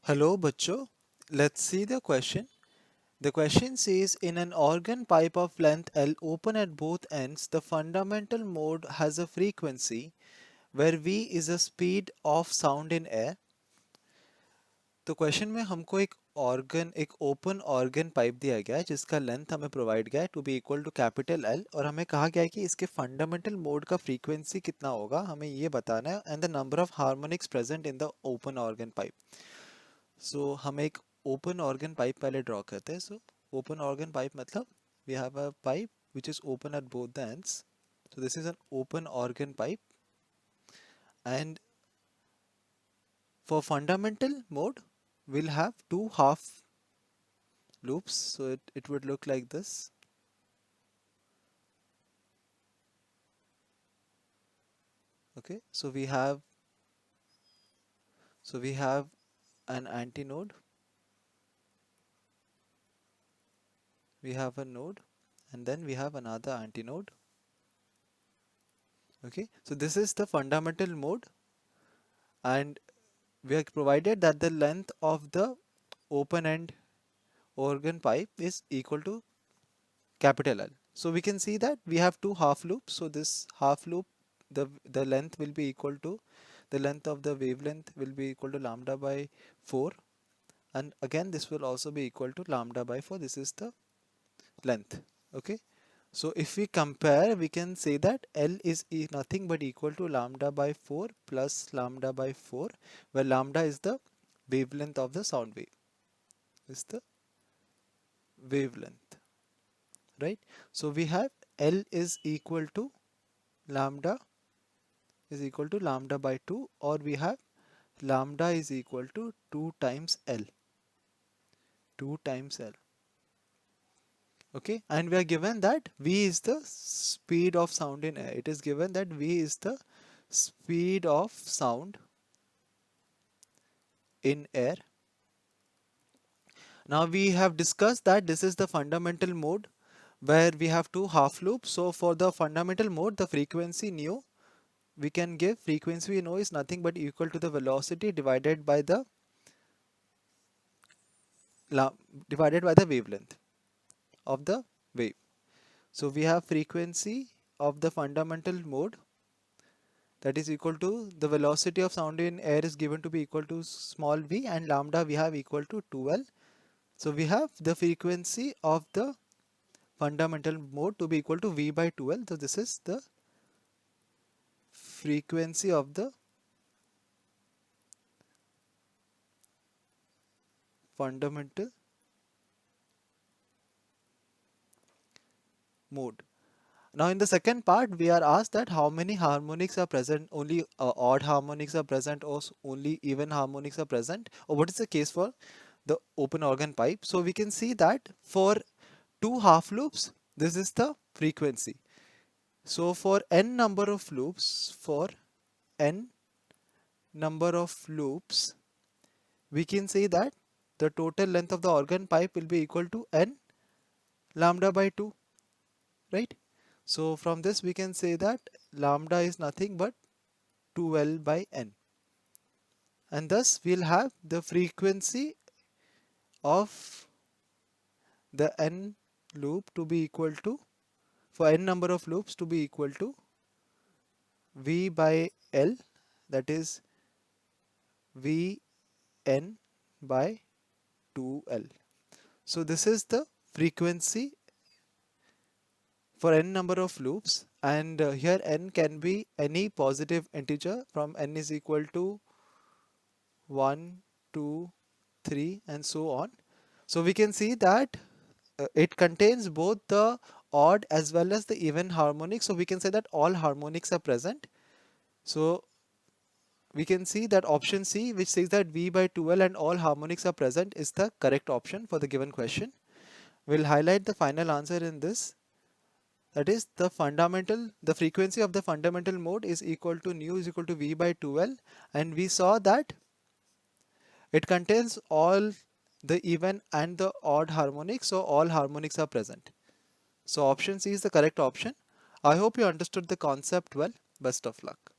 Hello, bachcho. Let's see the question. The question says in an organ pipe of length L open at both ends, the fundamental mode has a frequency where V is the speed of sound in air. तो question में हमको एक open organ pipe दिया गया है जिसका length हमें provide गया है to be equal to capital L और हमें कहा गया है कि इसके फंडामेंटल मोड का फ्रीक्वेंसी कितना होगा हमें ये बताना है and the number of harmonics present in the open organ pipe. So हम एक ओपन ऑर्गन पाइप पहले ड्रॉ करते हैं. सो ओपन ऑर्गन पाइप मतलब we have a pipe which is open at both the ends. So this is an open organ pipe, and for fundamental mode we'll have two half loops. So it would look like this. Okay, so we have an antinode, we have a node, and then we have another antinode. Okay, so this is the fundamental mode, and we are provided that the length of the open end organ pipe is equal to capital L. So we can see that we have two half loops. So this half loop, the length will be equal to the length of the wavelength will be equal to lambda by 4, and again this will also be equal to lambda by 4. This is the length. Okay, so if we compare, we can say that L is nothing but equal to lambda by 4 plus lambda by 4, where lambda is the wavelength of the sound wave, is the wavelength, right? So we have L is equal to lambda by 2, or we have lambda is equal to 2 times L. Okay, and we are given that V is the speed of sound in air. It is given that V is the speed of sound in air. Now we have discussed that this is the fundamental mode where we have two half loops. So for the fundamental mode, the frequency nu, we can give frequency we know is nothing but equal to the velocity divided by the wavelength of the wave. So we have frequency of the fundamental mode, that is equal to the velocity of sound in air is given to be equal to small v, and lambda we have equal to 2L. So we have the frequency of the fundamental mode to be equal to v by 2L. So this is the frequency of the fundamental mode. Now in the second part, we are asked that how many harmonics are present, only odd harmonics are present, or only even harmonics are present, or what is the case for the open organ pipe. So we can see that for two half loops, this is the frequency. So for n number of loops, we can say that the total length of the organ pipe will be equal to n lambda by 2, right? So from this we can say that lambda is nothing but 2L by n, and thus we'll have the frequency of the n loop to be equal to, for n number of loops, to be equal to V by L, that is Vn by 2L. So this is the frequency for n number of loops, and here n can be any positive integer from n is equal to 1, 2, 3 and so on. So we can see that it contains both the odd as well as the even harmonics. So we can say that all harmonics are present. So we can see that option C, which says that V by 2L and all harmonics are present, is the correct option for the given question. We'll highlight the final answer in this. That is the frequency of the fundamental mode is equal to nu is equal to V by 2L, and we saw that it contains all the even and the odd harmonics, so all harmonics are present. So option C is the correct option. I hope you understood the concept well. Best of luck.